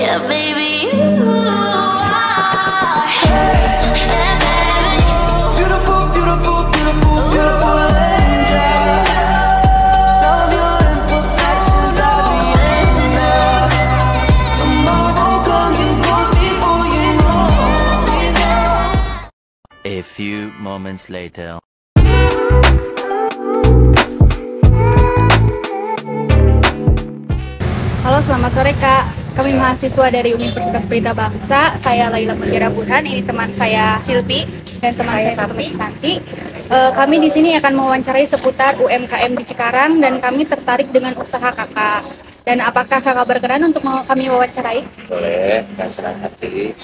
Yeah, baby, you are heaven. Beautiful, beautiful, beautiful, beautiful angel. Love your imperfections, every angel. Tomorrow comes and goes before you know. A few moments later. Halo, selamat sore Kak. Kami mahasiswa dari Universitas Pelita Bangsa. Saya Laila Mutiara Burhan. Ini teman saya Silvi dan teman saya Santi. Kami di sini akan mewawancarai seputar UMKM di Cikarang dan kami tertarik dengan usaha Kakak. Dan apakah Kakak berkenan untuk mau kami wawancarai? Boleh, dengan senang hati.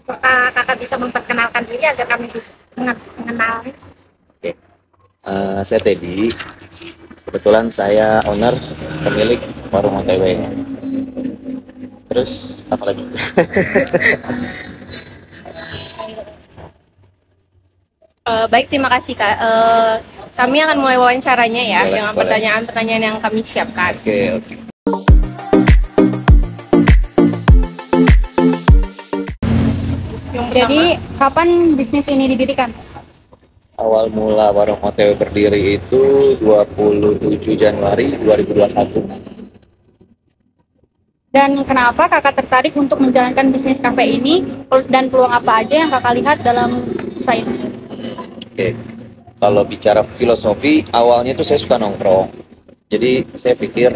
Apakah Kakak bisa memperkenalkan diri agar kami bisa mengenal? Oke. Saya Teddy. Kebetulan saya owner, pemilik warung OTW. Terus apa lagi? Baik, terima kasih Kak. Kami akan mulai wawancaranya ya Boleh, dengan boleh. pertanyaan-pertanyaan yang kami siapkan. Oke, oke. Jadi, kapan bisnis ini didirikan? Awal mula warung OTW berdiri itu 27 Januari 2021. Dan kenapa Kakak tertarik untuk menjalankan bisnis kafe ini? Dan peluang apa aja yang Kakak lihat dalam usaha ini? Oke. Kalau bicara filosofi, awalnya itu saya suka nongkrong. Jadi saya pikir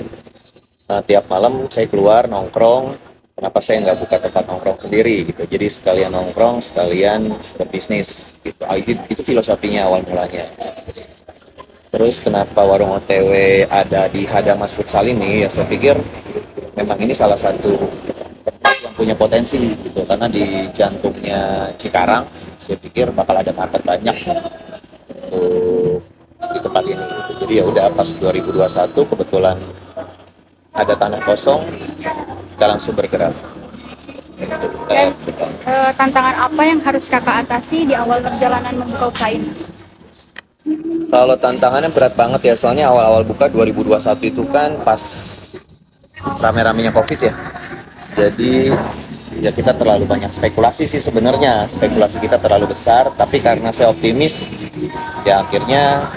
tiap malam saya keluar nongkrong, kenapa saya nggak buka tempat nongkrong sendiri gitu. Jadi sekalian nongkrong, sekalian berbisnis gitu. Itu filosofinya awal mulanya. Terus kenapa warung OTW ada di Hadamas Futsal ini? Ya saya pikir memang ini salah satu tempat yang punya potensi gitu. Karena di jantungnya Cikarang, saya pikir bakal ada market banyak untuk di tempat ini. Jadi ya udah pas 2021 kebetulan ada tanah kosong, kita langsung bergerak. Dan tantangan apa yang harus Kakak atasi di awal perjalanan membuka usaha ini? Kalau tantangannya berat banget ya, soalnya awal-awal buka 2021 itu kan pas rame-ramenya COVID ya. Jadi ya kita terlalu banyak spekulasi sih sebenarnya. Spekulasi kita terlalu besar, tapi karena saya optimis, ya akhirnya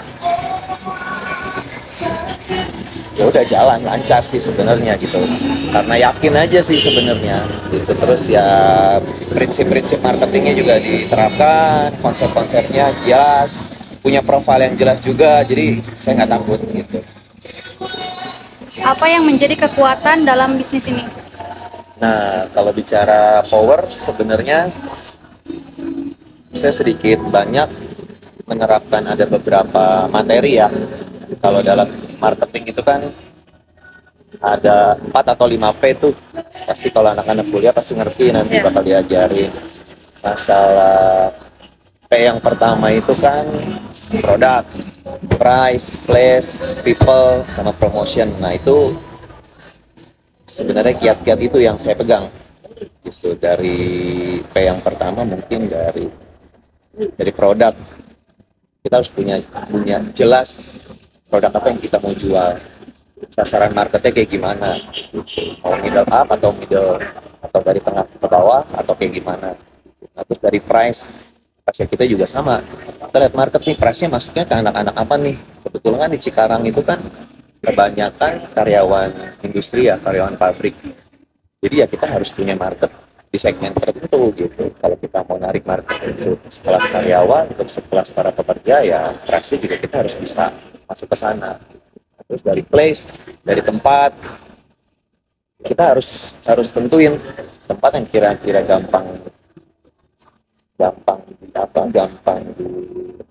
ya udah jalan lancar sih sebenarnya gitu. Karena yakin aja sih sebenarnya gitu. Terus ya prinsip-prinsip marketingnya juga diterapkan, konsep-konsepnya jelas, punya profil yang jelas juga, jadi saya nggak takut gitu. Apa yang menjadi kekuatan dalam bisnis ini? Nah, kalau bicara power sebenarnya saya sedikit banyak menerapkan ada beberapa materi ya. Kalau dalam marketing itu kan ada 4 atau 5 P tuh. Pasti kalau anak-anak kuliah pasti ngerti, nanti bakal diajarin. Masalah P yang pertama itu kan produk, price, place, people, sama promotion. Nah itu sebenarnya kiat-kiat itu yang saya pegang. Itu dari P yang pertama mungkin dari produk. Kita harus punya jelas produk apa yang kita mau jual. Sasaran marketnya kayak gimana? Mau middle up atau middle, atau dari tengah ke bawah atau kayak gimana? Nah, terus dari price kita juga sama. Kita lihat market nih, price-nya masuknya ke anak-anak apa nih? Kebetulan kan di Cikarang itu kan kebanyakan karyawan industri ya, karyawan pabrik. Jadi ya kita harus punya market di segmen tertentu gitu. Kalau kita mau narik market untuk sekelas karyawan, untuk sekelas para pekerja, ya price juga kita harus bisa masuk ke sana. Terus dari place, dari tempat, kita harus tentuin tempat yang kira-kira gampang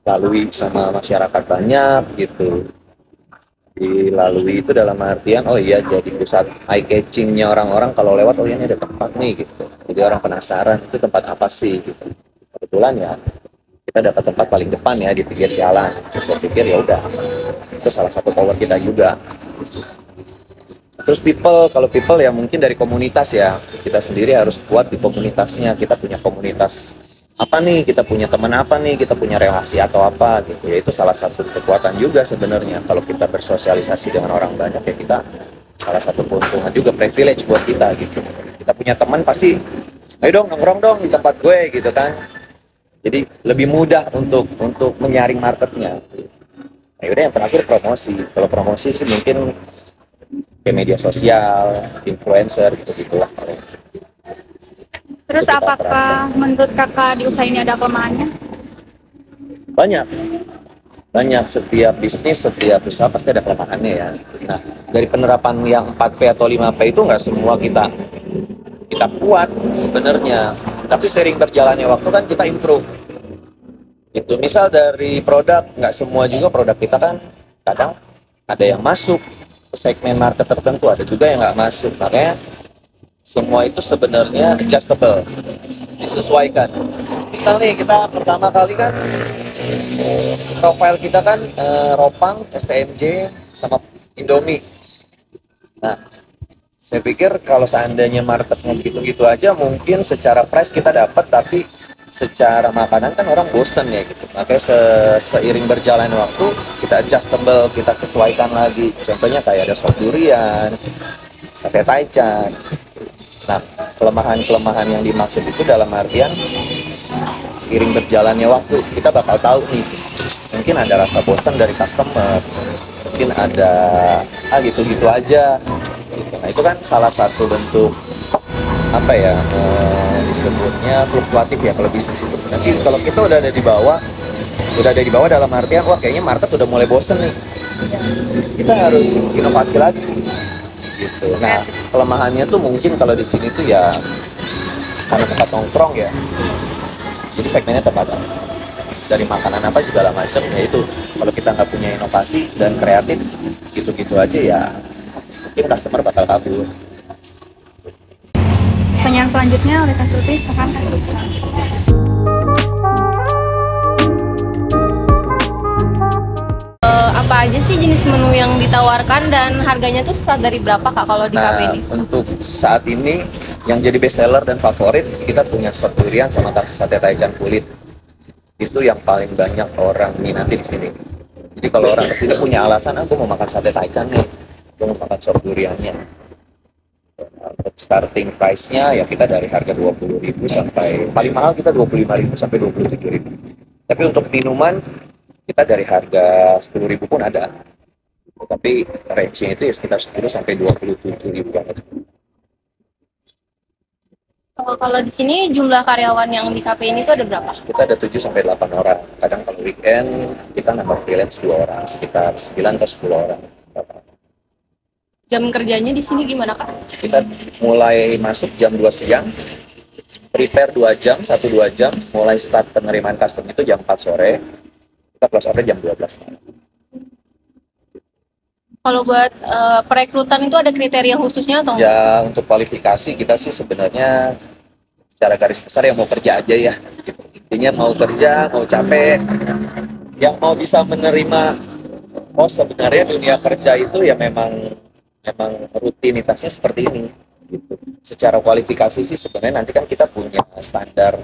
dilalui sama masyarakat banyak gitu. Dilalui itu dalam artian oh iya jadi pusat eye catchingnya orang-orang kalau lewat, oh ini ada tempat nih gitu. Jadi orang penasaran itu tempat apa sih gitu. Kebetulan ya kita dapat tempat paling depan ya di pinggir jalan. Terus saya pikir ya udah, itu salah satu power kita juga. Terus people, kalau people ya mungkin dari komunitas ya, kita sendiri harus kuat di komunitasnya. Kita punya komunitas apa nih, kita punya teman apa nih, kita punya relasi atau apa gitu ya. Itu salah satu kekuatan juga sebenarnya. Kalau kita bersosialisasi dengan orang banyak ya, kita salah satu keuntungan juga, privilege buat kita gitu. Kita punya teman pasti, ayo dong nongkrong dong di tempat gue gitu kan. Jadi lebih mudah untuk menyaring marketnya. Nah, yaudah yang terakhir promosi. Kalau promosi sih mungkin ke media sosial, influencer gitu-gitulah. Terus Itu kita apakah menurut kakak di usaha ini ada kelemahannya? Banyak setiap bisnis, setiap usaha pasti ada kelemahannya ya. Nah, dari penerapan yang 4P atau 5P itu nggak semua kita kuat sebenarnya. Tapi sering berjalannya waktu kan kita improve. Itu misal dari produk, nggak semua juga produk kita kan kadang ada yang masuk ke segmen market tertentu, ada juga yang nggak masuk. Makanya semua itu sebenarnya adjustable, disesuaikan. Misalnya kita pertama kali kan profile kita kan Ropang, STMJ, sama Indomie. Nah, saya pikir kalau seandainya marketnya gitu-gitu aja, mungkin secara price kita dapat, tapi secara makanan kan orang bosen ya gitu. Makanya seiring berjalan waktu, kita adjustable, kita sesuaikan lagi. Contohnya kayak ada sop durian, sate taichan. Nah, kelemahan-kelemahan yang dimaksud itu dalam artian seiring berjalannya waktu kita bakal tahu nih, mungkin ada rasa bosan dari customer, mungkin ada gitu-gitu aja gitu. Nah, itu kan salah satu bentuk apa ya, disebutnya fluktuatif ya kalau bisnis itu. Nanti kalau kita udah ada di bawah dalam artian wah kayaknya market udah mulai bosen nih, kita harus inovasi lagi gitu. Nah, kelemahannya tuh mungkin kalau di sini tuh ya karena tempat nongkrong ya, jadi segmennya terbatas dari makanan apa segala macam. Ya itu kalau kita nggak punya inovasi dan kreatif gitu-gitu aja ya mungkin customer bakal kabur. Pertanyaan selanjutnya oleh Kak Sulti, silakan Kak Sulti. Apa aja sih jenis menu yang ditawarkan dan harganya tuh start dari berapa Kak kalau di kafe ini? Untuk saat ini yang jadi best seller dan favorit kita punya sop durian sama sate taichan kulit. Itu yang paling banyak orang minati di sini. Jadi kalau orang kesini punya alasan, aku mau makan sate taichan nih, aku mau makan sop duriannya. Untuk starting price-nya ya kita dari harga 20.000 sampai paling mahal kita 25.000 sampai 27.000. Tapi untuk minuman kita dari harga 10.000 pun ada. Tapi range-nya itu ya sekitar 10 sampai 27.000 banget. Kalau di sini jumlah karyawan yang di kafe ini tuh ada berapa? Kita ada 7 sampai 8 orang. Kadang kalau weekend kita nambah freelance 2 orang, sekitar 9 atau 10 orang. Jam kerjanya di sini gimana Kak? Kita mulai masuk jam 2 siang, prepare 2 jam, 1-2 jam, mulai start penerimaan customer itu jam 4 sore, kita close out jam 12 malam. Kalau buat perekrutan itu ada kriteria khususnya atau enggak? Ya untuk kualifikasi kita sih sebenarnya secara garis besar yang mau kerja aja ya. Gitu. Intinya mau kerja, mau capek, yang mau bisa menerima. Oh sebenarnya dunia kerja itu ya memang rutinitasnya seperti ini. Gitu. Secara kualifikasi sih sebenarnya nanti kan kita punya standar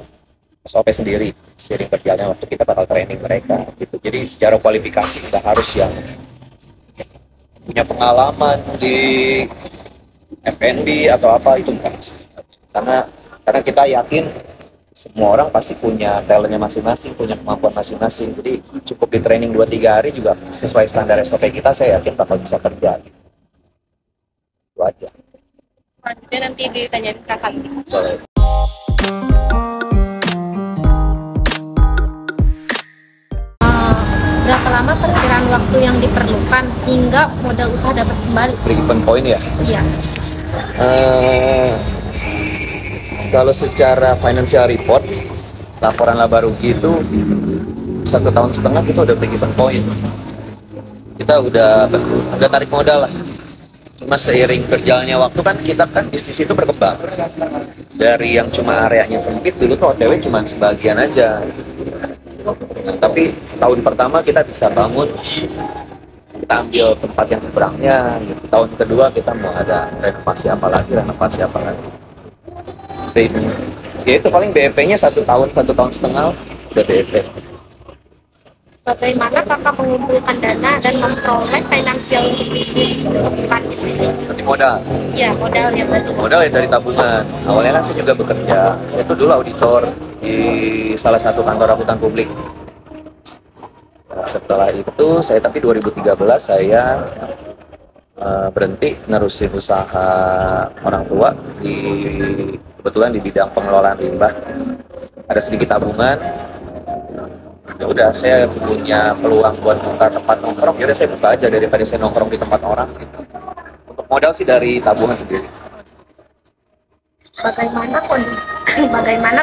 SOP sendiri. Seiring berjalannya waktu kita bakal training mereka. Gitu. Jadi secara kualifikasi nggak harus yang punya pengalaman di F&B atau apa, itu enggak sih. Karena kita yakin semua orang pasti punya talentnya masing-masing, punya kemampuan masing-masing. Jadi cukup di training 2-3 hari juga sesuai standar SOP kita, saya yakin bakal bisa kerja. Itu aja. Selanjutnya nanti ditanyain Kak Santi. Boleh. Berapa lama perkiraan waktu yang diperlukan hingga modal usaha dapat kembali? Break-even point ya? Iya. Kalau secara financial report, laporan laba rugi itu 1,5 tahun kita udah break-even point. Kita udah tarik modal lah. Cuma seiring berjalannya waktu kan kita kan bisnis itu berkembang. Dari yang cuma areanya sempit dulu tuh OTW cuma sebagian aja. Nah, tapi tahun pertama kita bisa bangun, kita ambil tempat yang seberangnya. Gitu. Tahun kedua kita mau ada renovasi apa lagi. Ya itu paling BEP-nya 1 tahun, 1,5 tahun udah BEP. Bagaimana kakak mengumpulkan dana dan memperoleh finansial untuk bisnis, bukan bisnis ini? Berarti modal. Ya, modalnya berarti. Modal ya dari tabungan. Awalnya kan saya juga bekerja. Saya tuh dulu auditor di salah satu kantor akuntan publik. Nah, setelah itu tapi 2013 saya berhenti nerusin usaha orang tua kebetulan di bidang pengelolaan limbah. Ada sedikit tabungan. Ya udah, saya punya peluang buat buka tempat nongkrong. Ya udah, saya buka aja daripada saya nongkrong di tempat orang gitu. Untuk modal sih dari tabungan sendiri. Bagaimana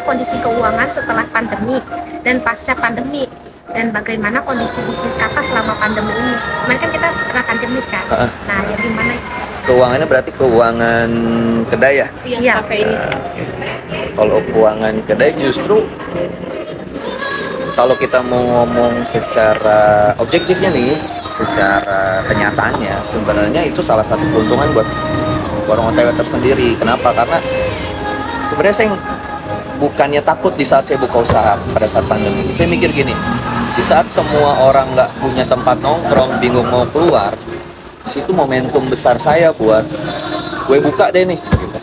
kondisi keuangan setelah pandemi dan pasca pandemi, dan bagaimana kondisi bisnis kakak selama pandemi ini? Kemarin kan kita pernah pandemi kan? Nah, ya gimana? Keuangannya berarti keuangan kedai ya? Iya, kafe ini. Kalau keuangan kedai justru kalau kita mau ngomong secara objektifnya nih, secara kenyataannya, sebenarnya itu salah satu keuntungan buat warung OTW tersendiri. Kenapa? Karena sebenarnya saya bukannya takut di saat saya buka usaha pada saat pandemi. Saya mikir gini, di saat semua orang nggak punya tempat nongkrong, bingung mau keluar, di situ momentum besar saya buat gue buka deh nih. Gitu.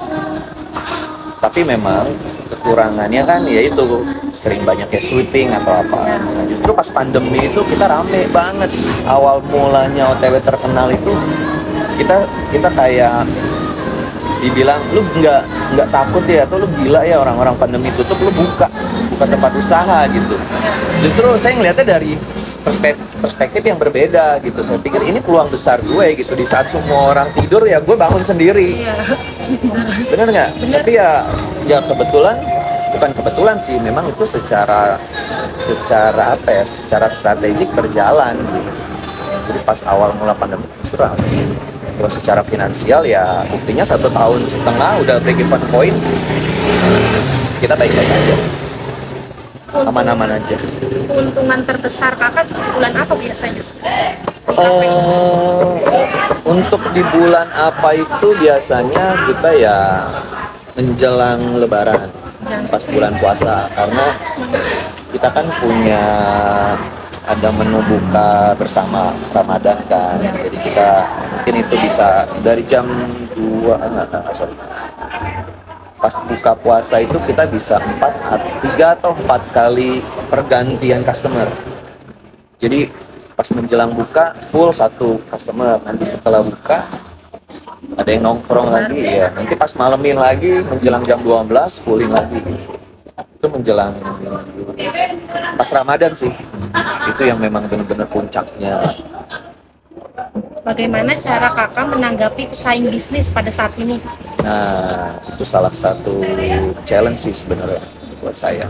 Tapi memang kekurangannya kan yaitu sering banyaknya sweeping atau apa. Nah, justru pas pandemi itu kita rame banget. Awal mulanya OTW terkenal itu kita kayak dibilang lu nggak takut ya, atau lu gila ya orang-orang pandemi tutup lu buka tempat usaha gitu. Justru saya ngeliatnya dari perspektif yang berbeda gitu. Saya pikir ini peluang besar gue gitu, di saat semua orang tidur ya gue bangun sendiri. Bener nggak? Tapi ya bukan kebetulan sih, memang itu secara apa ya, secara strategik berjalan gitu. Jadi pas awal mula pandemi justru kalau secara finansial ya buktinya 1,5 tahun udah break even point, kita baik-baik aja sih, aman-aman aja. Keuntungan terbesar kakak di bulan apa biasanya? Untuk di bulan apa itu biasanya kita ya menjelang Lebaran, pas bulan puasa, karena kita kan punya ada menu buka bersama Ramadan kan, jadi kita mungkin itu bisa dari jam 2, pas buka puasa itu kita bisa 3 atau 4 kali pergantian customer. Jadi pas menjelang buka full satu customer, nanti setelah buka ada yang nongkrong lagi ya, nanti pas malemin lagi menjelang jam 12 fullin lagi. Itu menjelang pas Ramadan sih, itu yang memang benar-benar puncaknya. Bagaimana cara kakak menanggapi pesaing bisnis pada saat ini? Nah, itu salah satu challenge sih sebenarnya buat saya.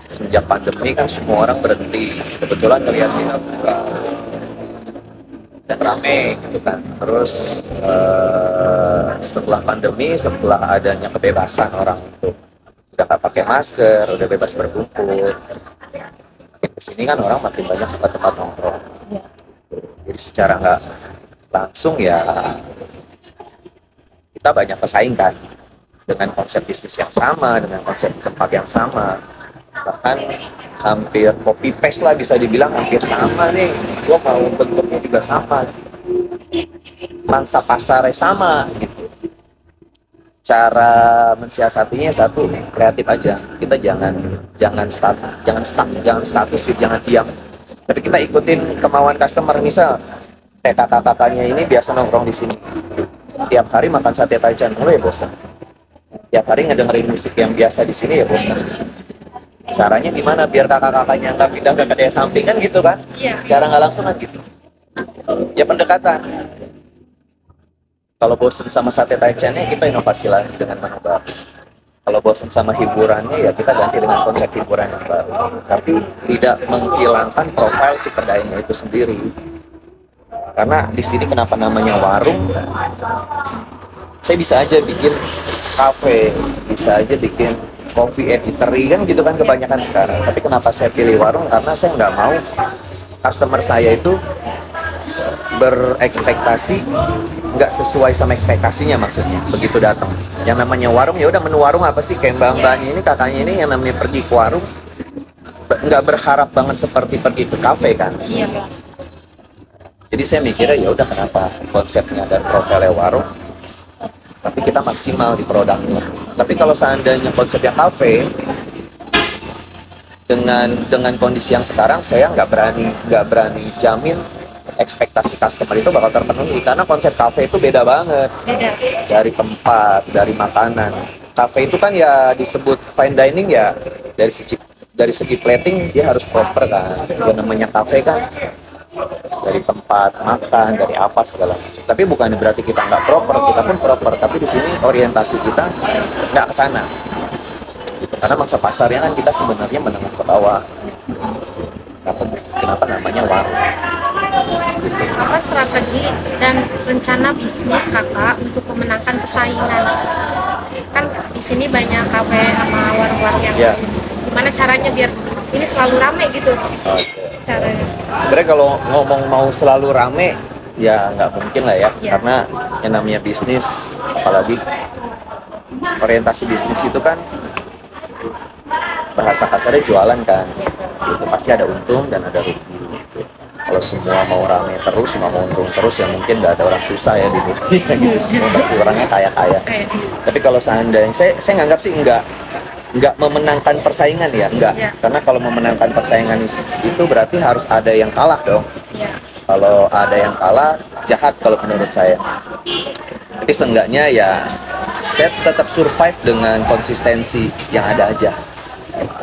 Sejak pandemi kan semua orang berhenti, kebetulan ngeliat kita buka dan rame gitu kan. Terus setelah pandemi, setelah adanya kebebasan orang untuk udah nggak pakai masker, udah bebas berkumpul, makin kesini kan orang makin banyak tempat-tempat nongkrong. Jadi secara nggak langsung ya kita banyak pesaing kan, dengan konsep bisnis yang sama, dengan konsep tempat yang sama, bahkan hampir copy paste lah, bisa dibilang hampir sama nih. Gua mau bentuknya juga sama, mangsa pasarnya sama gitu. Cara mensiasatinya satu, kreatif aja. Kita jangan statis, jangan diam. Tapi kita ikutin kemauan customer. Misal kakak-kakaknya ini biasa nongkrong di sini, tiap hari makan sate Taichan mulu ya bosan. Tiap hari ngedengerin musik yang biasa di sini ya bosan. Caranya gimana biar kakak-kakaknya nggak pindah ke kedai sampingan gitu kan? Secara nggak langsung kan gitu. Ya pendekatan. Kalau bosan sama sate Taichannya, kita inovasi lagi dengan menu baru. Kalau bosan sama hiburannya, ya kita ganti dengan konsep hiburan yang baru. Tapi tidak menghilangkan profil si kedainya itu sendiri. Karena di sini kenapa namanya warung? Saya bisa aja bikin kafe, bisa aja bikin coffee and eatery kan gitu kan kebanyakan sekarang. Tapi kenapa saya pilih warung? Karena saya nggak mau customer saya itu berekspektasi nggak sesuai sama ekspektasinya, maksudnya begitu datang. Yang namanya warung ya udah, menu warung apa sih, kayak mbak-mbaknya ini, kakaknya ini yang namanya pergi ke warung nggak berharap banget seperti pergi ke kafe kan. Iya, Kak. Jadi saya mikirnya ya udah, kenapa konsepnya dan profilnya warung, tapi kita maksimal di produknya. Tapi kalau seandainya konsepnya kafe, dengan kondisi yang sekarang, saya nggak berani jamin ekspektasi customer itu bakal terpenuhi, karena konsep kafe itu beda banget. Dari tempat, dari makanan. Kafe itu kan ya disebut fine dining ya, dari segi plating dia harus proper kan. Yang namanya kafe kan dari tempat makan, dari apa segala macam. Tapi bukan berarti kita nggak proper, kita pun proper. Tapi di sini orientasi kita nggak ke sana. Gitu. Karena mangsa pasarnya kan kita sebenarnya menengah ke bawah. Kenapa namanya warung? Apa strategi dan rencana bisnis kakak untuk memenangkan persaingan? Kan di sini banyak kafe sama warung-warung yang Ya. gimana caranya biar ini selalu rame gitu? Caranya. Sebenarnya kalau ngomong mau selalu rame, ya nggak mungkin lah ya. Ya. Karena yang namanya bisnis, apalagi orientasi bisnis itu kan bahasa kasarnya jualan kan. Itu pasti ada untung dan ada rugi. Gitu. Kalau semua mau rame terus, semua mau untung terus, ya mungkin nggak ada orang susah ya di dunia gitu. Semua pasti orangnya kaya-kaya. Tapi kalau seandainya, saya nganggap sih nggak memenangkan persaingan ya, enggak. Ya. Karena kalau memenangkan persaingan itu berarti harus ada yang kalah dong. Ya. Kalau ada yang kalah, jahat kalau menurut saya. Tapi seenggaknya ya, saya tetap survive dengan konsistensi yang ada aja.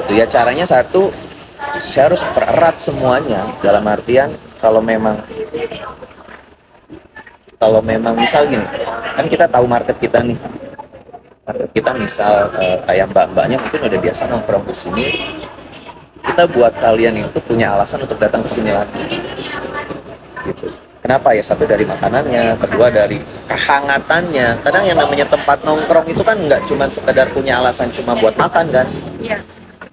Itu ya, caranya satu, saya harus pererat semuanya. Dalam artian kalau memang misal gini, kan kita tahu market kita nih. Market kita misal kayak mbak-mbaknya mungkin udah biasa nongkrong ke sini. Kita buat kalian itu punya alasan untuk datang ke sini lagi. Gitu. Kenapa ya? Satu dari makanannya, kedua dari kehangatannya. Kadang yang namanya tempat nongkrong itu kan nggak cuma sekedar punya alasan cuma buat makan kan. Iya.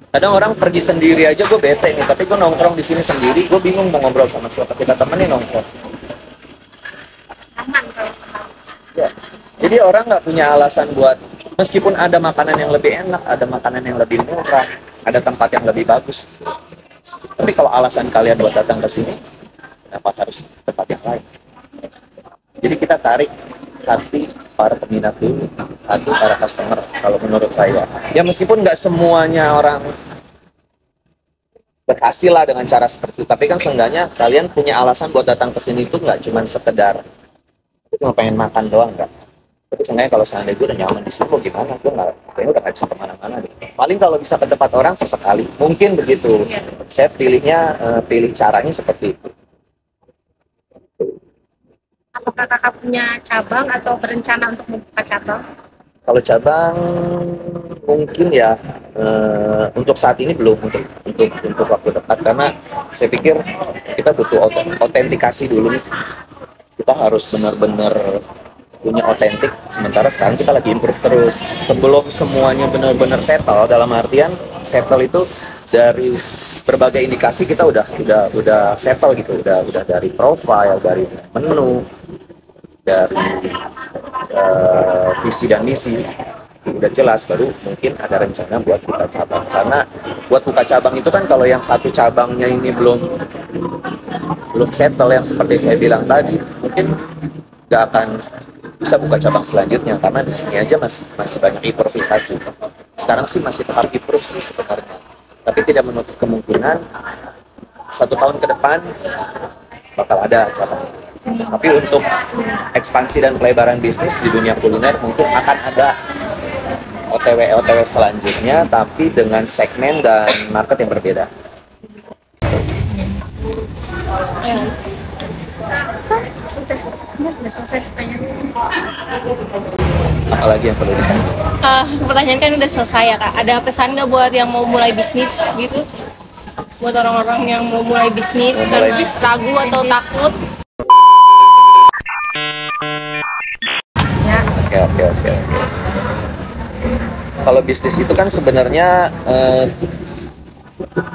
Kadang orang pergi sendiri aja, gue bete nih, tapi gue nongkrong di sini sendiri, gue bingung mau ngobrol sama siapa. Kita temenin nongkrong. Aman kalau Ya. Jadi orang nggak punya alasan buat, meskipun ada makanan yang lebih enak, ada makanan yang lebih murah, ada tempat yang lebih bagus. Tapi kalau alasan kalian buat datang ke sini, kenapa harus tempat yang lain? Jadi kita tarik hati para peminat dulu, hati para customer kalau menurut saya. Ya meskipun nggak semuanya orang berhasil lah dengan cara seperti itu, tapi kan seenggaknya kalian punya alasan buat datang ke sini itu nggak cuma sekedar aku cuma pengen makan doang kan. Tapi seenggaknya kalau seandainya gue udah nyaman di sini, mau gimana? Gue kayaknya udah nggak bisa kemana-mana deh. Paling kalau bisa ke tempat orang sesekali, mungkin begitu. Saya pilih caranya seperti itu. apakah kakak punya cabang atau berencana untuk membuka cabang? Kalau cabang mungkin ya untuk saat ini belum, untuk waktu dekat, karena saya pikir kita butuh autentikasi dulu nih. Kita harus benar-benar punya otentik. Sementara sekarang kita lagi improve terus. Sebelum semuanya benar-benar settle, dalam artian settle itu dari berbagai indikasi kita udah settle gitu, udah dari profile, dari menu, dari visi dan misi udah jelas, baru mungkin ada rencana buat buka cabang. Karena buat buka cabang itu kan kalau yang satu cabangnya ini belum settle, yang seperti saya bilang tadi, mungkin nggak akan bisa buka cabang selanjutnya, karena di sini aja masih banyak improvisasi. Sekarang sih masih tahap improve sih sebenarnya, tapi tidak menutup kemungkinan 1 tahun ke depan bakal ada cabang. Tapi untuk ekspansi dan pelebaran bisnis di dunia kuliner mungkin akan ada OTW selanjutnya, tapi dengan segmen dan market yang berbeda. Udah selesai pertanyaan. Apalagi yang perlu ditanya? Pertanyaan kan udah selesai ya Kak. Ada pesan nggak buat yang mau mulai bisnis gitu? Buat orang-orang yang mau mulai bisnis karena ragu atau takut? Oke. Kalau bisnis itu kan sebenarnya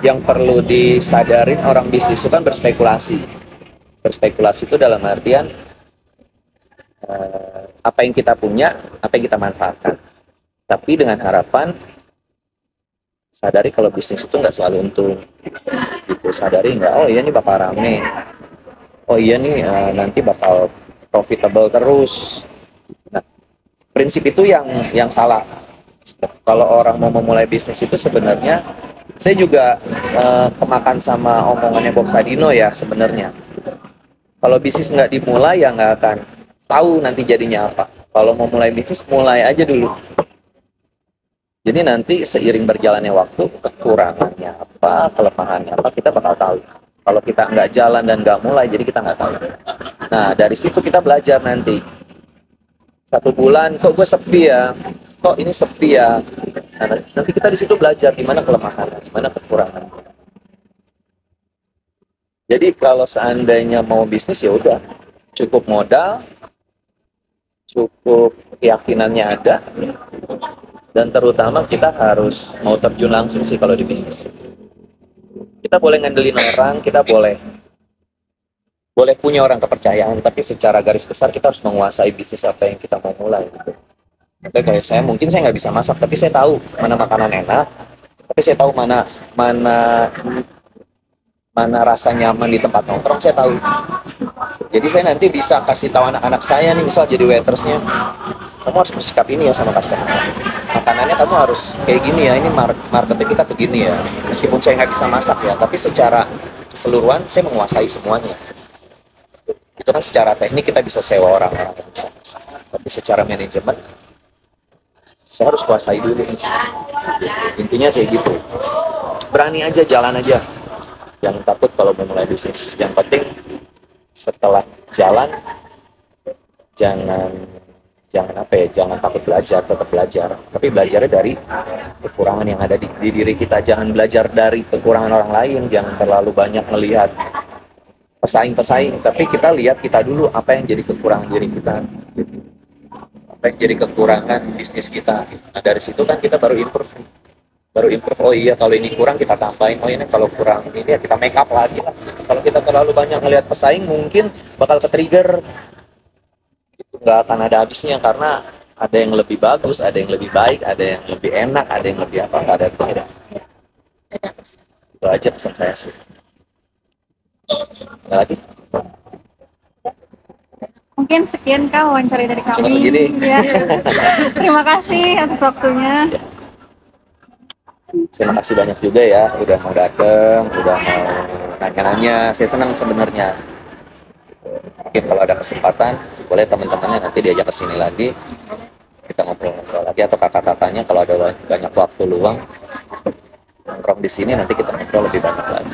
yang perlu disadarin orang bisnis itu kan berspekulasi. Berspekulasi itu dalam artian apa yang kita punya, apa yang kita manfaatkan. Tapi dengan harapan sadari kalau bisnis itu nggak selalu untung gitu. Sadari nggak, oh iya nih bakal rame, oh iya nih nanti bakal profitable terus. Nah, prinsip itu yang salah. Kalau orang mau memulai bisnis itu sebenarnya, saya juga kemakan sama omongannya Bob Sadino ya sebenarnya. Kalau bisnis nggak dimulai ya nggak akan tahu nanti jadinya apa. Kalau mau mulai bisnis, mulai aja dulu. Jadi nanti seiring berjalannya waktu, kekurangannya apa, kelemahannya apa, kita bakal tahu. Kalau kita nggak jalan dan nggak mulai, jadi kita nggak tahu. Nah, dari situ kita belajar nanti. 1 bulan, kok gue sepi ya? Kok ini sepi ya? Nah, nanti kita di situ belajar di mana kelemahannya, di mana kekurangannya. Jadi kalau seandainya mau bisnis ya udah, cukup modal, cukup keyakinannya ada, dan terutama kita harus mau terjun langsung sih kalau di bisnis. Kita boleh ngandelin orang, kita boleh punya orang kepercayaan, tapi secara garis besar kita harus menguasai bisnis apa yang kita mau mulai gitu. Tapi kayak saya, mungkin saya nggak bisa masak, tapi saya tahu mana makanan enak, tapi saya tahu mana rasa nyaman di tempat nongkrong, saya tahu. Jadi saya nanti bisa kasih tahu anak-anak saya nih, misal jadi waitersnya, kamu harus bersikap ini ya sama customer. Makanannya kamu harus kayak gini ya, ini marketnya kita begini ya. Meskipun saya nggak bisa masak ya, tapi secara keseluruhan saya menguasai semuanya. Itu kan secara teknik kita bisa sewa orang-orang yang bisa masak. Tapi secara manajemen, saya harus kuasai dulu. Intinya kayak gitu. Berani aja, jalan aja. Jangan takut kalau mau mulai bisnis. Yang penting setelah jalan, jangan takut belajar, tetap belajar. Tapi belajarnya dari kekurangan yang ada di diri kita. Jangan belajar dari kekurangan orang lain. Jangan terlalu banyak melihat pesaing-pesaing. Tapi kita lihat kita dulu apa yang jadi kekurangan diri kita. Apa yang jadi kekurangan bisnis kita. Nah dari situ kan kita baru improve. Oh iya kalau ini kurang kita tambahin, oh ini kalau kurang ini ya kita make up lagi lah. Kalau kita terlalu banyak melihat pesaing mungkin bakal ke-trigger, itu nggak akan ada habisnya karena ada yang lebih bagus, ada yang lebih baik, ada yang lebih enak, ada yang lebih apa, nggak ada habisnya. Itu aja pesan saya sih. Ada lagi? Mungkin sekian Kak wawancara dari kami. Cuma segini. Ya. Terima kasih atas waktunya. Terima kasih banyak juga ya, udah mau dateng, udah mau nanya-nanya. Saya senang sebenarnya. Mungkin kalau ada kesempatan, boleh teman-temannya nanti diajak ke sini lagi. Kita ngobrol-ngobrol lagi, atau kakak-kakaknya kalau ada banyak waktu luang, nongkrong di sini nanti kita ngobrol lebih banyak lagi.